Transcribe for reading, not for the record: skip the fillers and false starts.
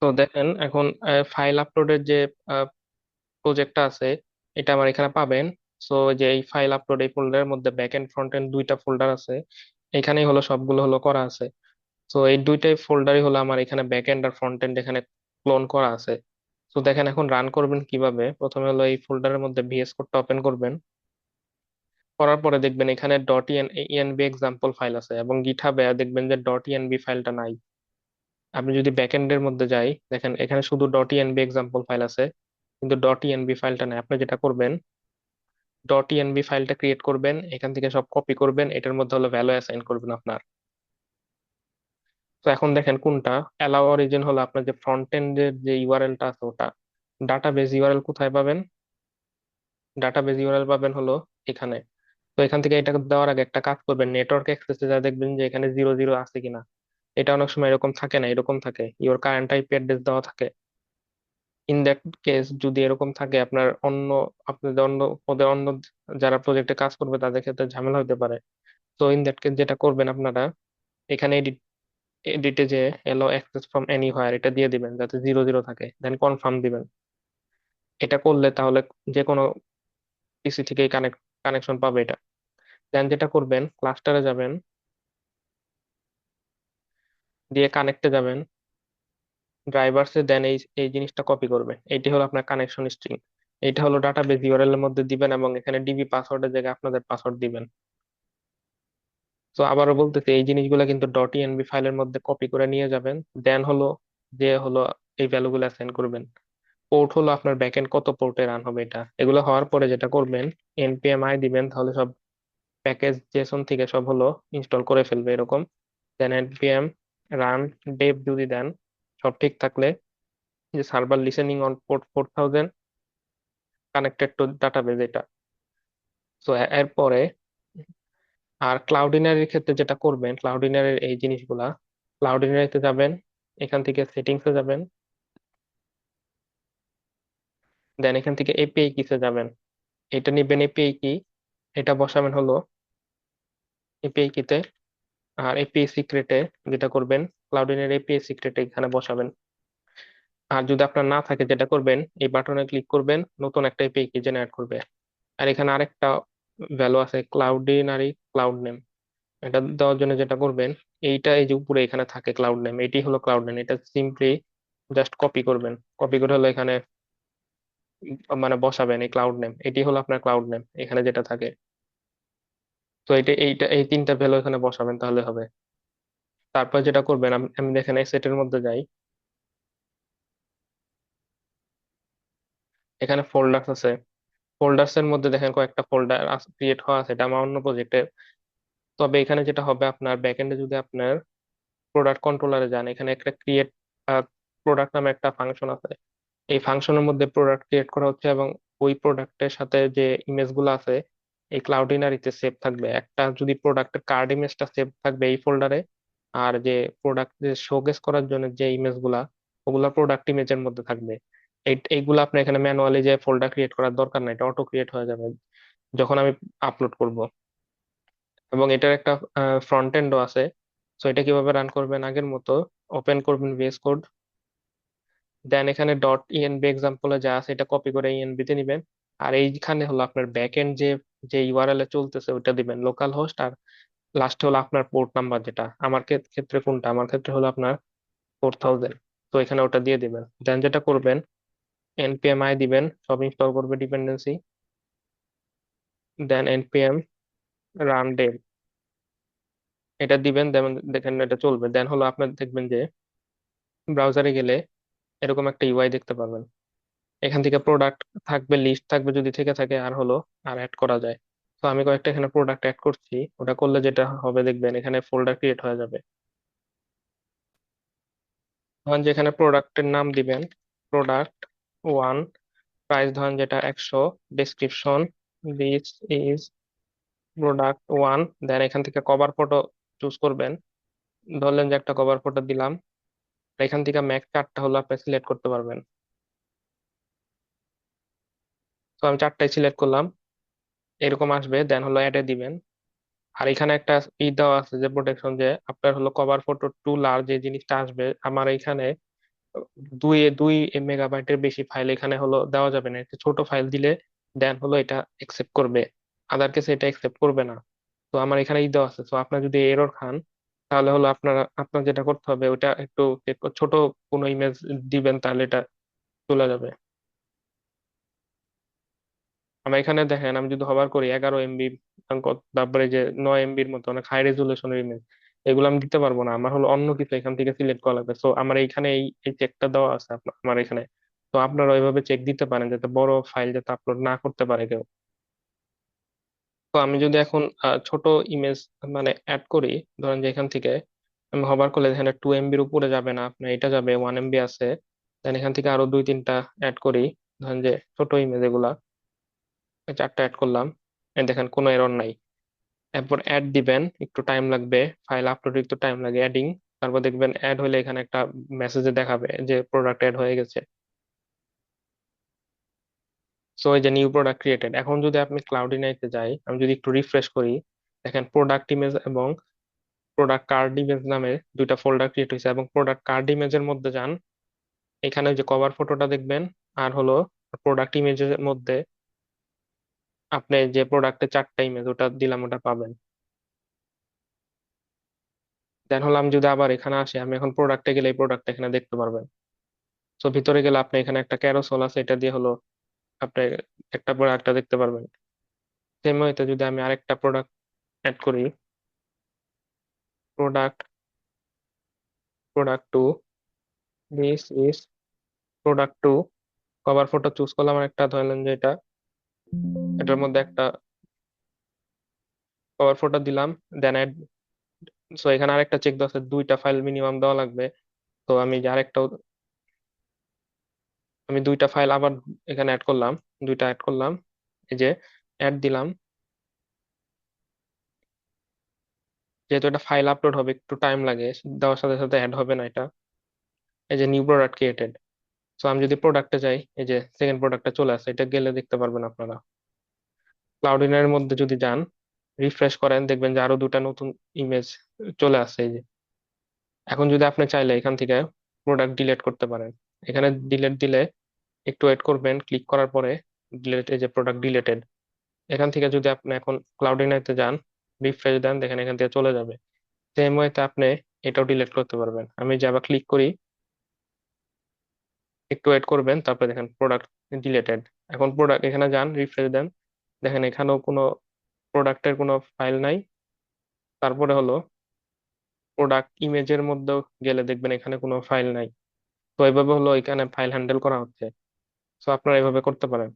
তো দেখেন এখন ফাইল আপলোডের যে প্রজেক্টটা আছে এটা আমার এখানে পাবেন। সো যে এই ফাইল আপলোড এই ফোল্ডারের মধ্যে ব্যাক এন্ড ফ্রন্ট এন্ড দুইটা ফোল্ডার আছে। এখানেই হলো সবগুলো হলো করা আছে। তো এই দুইটাই ফোল্ডারই হলো আমার এখানে ব্যাক এন্ড আর ফ্রন্ট এন্ড এখানে ক্লোন করা আছে। তো দেখেন এখন রান করবেন কিভাবে, প্রথমে হলো এই ফোল্ডারের মধ্যে ভিএস কোডটা ওপেন করবেন। করার পরে দেখবেন এখানে ডট ইএনবি এক্সাম্পল ফাইল আছে এবং গিটহাবে দেখবেন যে ডট ইএনবি ফাইলটা নাই। আপনি যদি ব্যাকএন্ডের মধ্যে যাই দেখেন এখানে শুধু ডট ইএনবি এক্সাম্পল ফাইল আছে, কিন্তু ডট ইএনবি ফাইলটা নাই। আপনি যেটা করবেন ডট ইএনবি ফাইলটা ক্রিয়েট করবেন, এখান থেকে সব কপি করবেন, এটার মধ্যে হলো ভ্যালু অ্যাসাইন করবেন আপনার। তো এখন দেখেন কোনটা অ্যালাউ অরিজিন হলো আপনার যে ফ্রন্ট এন্ডের যে ইউআরএলটা আছে ওটা। ডাটাবেজ ইউআরএল কোথায় পাবেন? ডাটাবেজ ইউআরএল পাবেন হলো এখানে। তো এখান থেকে এটা দেওয়ার আগে একটা কাজ করবেন, নেটওয়ার্ক অ্যাক্সেসে যা দেখবেন যে এখানে 00 আছে কিনা। এটা অনেক সময় এরকম থাকে না, এরকম থাকে ইওর কারেন্ট আইপি অ্যাড্রেস দেওয়া থাকে। ইন দ্যাট কেস যদি এরকম থাকে আপনার অন্য, আপনাদের অন্য ওদের অন্য যারা প্রজেক্টে কাজ করবে তাদের ক্ষেত্রে ঝামেলা হতে পারে। তো ইন দ্যাট কেস যেটা করবেন আপনারা এখানে এডিটে যে এলো অ্যাক্সেস ফ্রম এনিহোয়ার এটা দিয়ে দিবেন যাতে 00 থাকে, দেন কনফার্ম দিবেন। এটা করলে তাহলে যে কোনো পিসি থেকেই কানেকশন পাবে এটা। দেন যেটা করবেন ক্লাস্টারে যাবেন, দিয়ে কানেক্টে যাবেন, ড্রাইভার্সে দেন এই এই জিনিসটা কপি করবেন, এইটি হলো আপনার কানেকশন স্ট্রিং। এইটা হলো ডাটাবেজ ইউআরএল এর মধ্যে দিবেন এবং এখানে ডিবি পাসওয়ার্ডের জায়গায় আপনাদের পাসওয়ার্ড দিবেন। তো আবারও বলতেছি এই জিনিসগুলো কিন্তু ডট ইএনবি ফাইলের মধ্যে কপি করে নিয়ে যাবেন। দেন হলো যে হলো এই ভ্যালুগুলো অ্যাসাইন করবেন। পোর্ট হলো আপনার ব্যাকএন্ড কত পোর্টে রান হবে এটা, এগুলো হওয়ার পরে যেটা করবেন npm i দিবেন, তাহলে সব প্যাকেজ জেসন থেকে সব হলো ইনস্টল করে ফেলবে এরকম। দেন npm রান dev যদি দেন, সব ঠিক থাকলে যে server listening on port 4000 connected to database এটা। তো এরপরে আর ক্লাউডিনারির ক্ষেত্রে যেটা করবেন, ক্লাউডিনারির এই জিনিসগুলা ক্লাউডিনারিতে যাবেন, এখান থেকে সেটিংসে যাবেন, দেন এখান থেকে এপিআই কিসে যাবেন, এটা নিবেন এপিআই কি, এটা বসাবেন হলো এপিআই কিতে। আর এপিআই সিক্রেটে যেটা করবেন ক্লাউডিনের এপিআই সিক্রেটে এখানে বসাবেন। আর যদি আপনার না থাকে যেটা করবেন এই বাটনে ক্লিক করবেন, নতুন একটা এপিআই কি জেনারেট করবে। আর এখানে আরেকটা ভ্যালু আছে ক্লাউডিনারি ক্লাউড নেম, এটা দেওয়ার জন্য যেটা করবেন এইটা এই যে উপরে এখানে থাকে ক্লাউড নেম, এটি হলো ক্লাউড নেম, এটা সিম্পলি জাস্ট কপি করবেন, কপি করে হলো এখানে মানে বসাবেন এই ক্লাউড নেম, এটি হলো আপনার ক্লাউড নেম এখানে যেটা থাকে। তো এই তিনটা ভ্যালু এখানে বসাবেন তাহলে হবে। তারপর যেটা করবেন আমি দেখেন এই সেটের মধ্যে যাই, এখানে ফোল্ডার্স আছে। ফোল্ডার্স এর মধ্যে দেখেন কয়েকটা ফোল্ডার ক্রিয়েট হওয়া আছে, এটা আমার অন্য প্রজেক্টে। তবে এখানে যেটা হবে আপনার ব্যাকএন্ডে যদি আপনার প্রোডাক্ট কন্ট্রোলারে যান, এখানে একটা ক্রিয়েট প্রোডাক্ট নামে একটা ফাংশন আছে। এই ফাংশনের মধ্যে প্রোডাক্ট ক্রিয়েট করা হচ্ছে এবং ওই প্রোডাক্টের সাথে যে ইমেজ গুলো আছে এই ক্লাউডিনারিতে সেভ থাকবে। একটা যদি প্রোডাক্টের কার্ড ইমেজটা সেভ থাকবে এই ফোল্ডারে, আর যে প্রোডাক্ট শোকেস করার জন্য যে ইমেজ গুলা ওগুলা প্রোডাক্ট ইমেজের মধ্যে থাকবে। এইগুলো আপনি এখানে ম্যানুয়ালি যে ফোল্ডার ক্রিয়েট করার দরকার নাই, এটা অটো ক্রিয়েট হয়ে যাবে যখন আমি আপলোড করব। এবং এটার একটা ফ্রন্ট এন্ডও আছে। সো এটা কিভাবে রান করবেন আগের মতো, ওপেন করবেন ভিএস কোড, দেন এখানে ডট ইএনবি এক্সাম্পলে যা আছে এটা কপি করে ইএনবি তে নিবেন। আর এইখানে হলো আপনার ব্যাক এন্ড যে যে ইউআরএল এ চলতেছে ওইটা দিবেন লোকাল হোস্ট, আর লাস্টে হলো আপনার পোর্ট নাম্বার, যেটা আমার ক্ষেত্রে কোনটা, আমার ক্ষেত্রে হলো আপনার 4000। তো এখানে ওটা দিয়ে দিবেন, দেন যেটা করবেন npm i দিবেন, সব ইনস্টল করবে ডিপেন্ডেন্সি, দেন npm রান dev এটা দিবেন, যেমন দেখেন এটা চলবে। দেন হলো আপনার দেখবেন যে ব্রাউজারে গেলে এরকম একটা ইউআই দেখতে পারবেন, এখান থেকে প্রোডাক্ট থাকবে, লিস্ট থাকবে যদি থেকে থাকে, আর হলো আর অ্যাড করা যায়। তো আমি কয়েকটা এখানে প্রোডাক্ট অ্যাড করছি, ওটা করলে যেটা হবে দেখবেন এখানে ফোল্ডার ক্রিয়েট হয়ে যাবে। ধরেন যেখানে প্রোডাক্টের নাম দিবেন প্রোডাক্ট ওয়ান, প্রাইস ধরেন যেটা 100, description this is product one. Then এখান থেকে কভার ফটো চুজ করবেন, ধরলেন যে একটা কভার ফটো দিলাম। আর এখান থেকে ম্যাক্স 4টা হলো আপনি সিলেক্ট করতে পারবেন। তো আমি 4টাই সিলেক্ট করলাম, এরকম আসবে, দেন হলো অ্যাডে দিবেন। আর এখানে একটা দেওয়া আছে যে প্রোটেকশন, যে আপনার হলো কভার ফটো টু লার্জ যে জিনিসটা আসবে আমার এখানে দুই দুই মেগাবাইটের বেশি ফাইল এখানে হলো দেওয়া যাবে না, একটা ছোট ফাইল দিলে দেন হলো এটা একসেপ্ট করবে, আদার কেসে এটা একসেপ্ট করবে না। তো আমার এখানে দেওয়া আছে, তো আপনার যদি এরর খান তাহলে হলো আপনার যেটা করতে হবে ওটা একটু ছোট কোনো ইমেজ দিবেন, তাহলে এটা চলে যাবে। আমার এখানে দেখেন আমি যদি হবার করি 11 MB, তারপরে যে 9 MBর মতো অনেক হাই রেজুলেশনের ইমেজ, এগুলো আমি দিতে পারবো না, আমার হলো অন্য কিছু এখান থেকে সিলেক্ট করা লাগবে। তো আমার এইখানে এই চেকটা দেওয়া আছে আমার এখানে। তো আপনারা ওইভাবে চেক দিতে পারেন যাতে বড় ফাইল যাতে আপলোড না করতে পারে কেউ। তো আমি যদি এখন ছোট ইমেজ মানে অ্যাড করি, ধরেন যে এখান থেকে আমি হবার করলে এখানে 2 MBর উপরে যাবে না, আপনার এটা যাবে 1 MB আছে। দেন এখান থেকে আরো দুই তিনটা অ্যাড করি, ধরেন যে ছোট ইমেজ এগুলা এই চারটা অ্যাড করলাম, এই দেখেন কোনো এরর নাই। এরপর অ্যাড দিবেন, একটু টাইম লাগবে, ফাইল আপলোড একটু টাইম লাগে অ্যাডিং। তারপর দেখবেন অ্যাড হলে এখানে একটা মেসেজে দেখাবে যে প্রোডাক্ট অ্যাড হয়ে গেছে। সো এই যে নিউ প্রোডাক্ট ক্রিয়েটেড। এখন যদি আপনি ক্লাউডিনাইতে যাই, আমি যদি একটু রিফ্রেশ করি, দেখেন প্রোডাক্ট ইমেজ এবং প্রোডাক্ট কার্ড ইমেজ নামে দুইটা ফোল্ডার ক্রিয়েট হয়েছে। এবং প্রোডাক্ট কার্ড ইমেজের মধ্যে যান, এখানে ওই যে কভার ফটোটা দেখবেন, আর হলো প্রোডাক্ট ইমেজের মধ্যে আপনি যে প্রোডাক্টের চারটা ইমেজ ওটা দিলাম ওটা পাবেন। দেন হলো আমি যদি আবার এখানে আসি, আমি এখন প্রোডাক্টে গেলে এই প্রোডাক্ট এখানে দেখতে পারবেন। তো ভিতরে গেলে আপনি এখানে একটা ক্যারোসেল আছে, এটা দিয়ে হলো আপনি একটা প্রোডাক্টটা দেখতে পারবেন। সেম ওয়েতে যদি আমি আরেকটা প্রোডাক্ট অ্যাড করি, product product two, this is product two, cover photo choose করলাম একটা, ধরলেন যে এটা, এটার মধ্যে একটা কভার ফটো দিলাম, দেন অ্যাড। সো এখানে আরেকটা চেক দেওয়া আছে, দুইটা ফাইল মিনিমাম দেওয়া লাগবে। তো আমি যে আরেকটা, আমি দুইটা ফাইল আবার এখানে অ্যাড করলাম, দুইটা অ্যাড করলাম, এই যে অ্যাড দিলাম। যেহেতু এটা ফাইল আপলোড হবে একটু টাইম লাগে, দেওয়ার সাথে সাথে অ্যাড হবে না এটা। এই যে নিউ প্রোডাক্ট ক্রিয়েটেড। সো আমি যদি প্রোডাক্টে যাই, এই যে সেকেন্ড প্রোডাক্টটা চলে আসে, এটা গেলে দেখতে পারবেন আপনারা। ক্লাউডিনার মধ্যে যদি যান, রিফ্রেশ করেন, দেখবেন যে আরো দুটা নতুন ইমেজ চলে আসছে এই যে। এখন যদি আপনি চাইলে এখান থেকে প্রোডাক্ট ডিলিট করতে পারেন। এখানে ডিলিট দিলে একটু ওয়েট করবেন, ক্লিক করার পরে ডিলিট, এই যে প্রোডাক্ট ডিলিটেড। এখান থেকে যদি আপনি এখন ক্লাউডিনাতে যান, রিফ্রেশ দেন, দেখেন এখান থেকে চলে যাবে। সেম ওয়েতে আপনি এটাও ডিলিট করতে পারবেন। আমি যে আবার ক্লিক করি, একটু ওয়েট করবেন, তারপরে দেখেন প্রোডাক্ট ডিলিটেড। এখন প্রোডাক্ট এখানে যান, রিফ্রেশ দেন, দেখেন এখানেও কোনো প্রোডাক্টের কোনো ফাইল নাই। তারপরে হলো প্রোডাক্ট ইমেজের মধ্যেও গেলে দেখবেন এখানে কোনো ফাইল নাই। তো এইভাবে হলো এখানে ফাইল হ্যান্ডেল করা হচ্ছে। তো আপনারা এইভাবে করতে পারেন।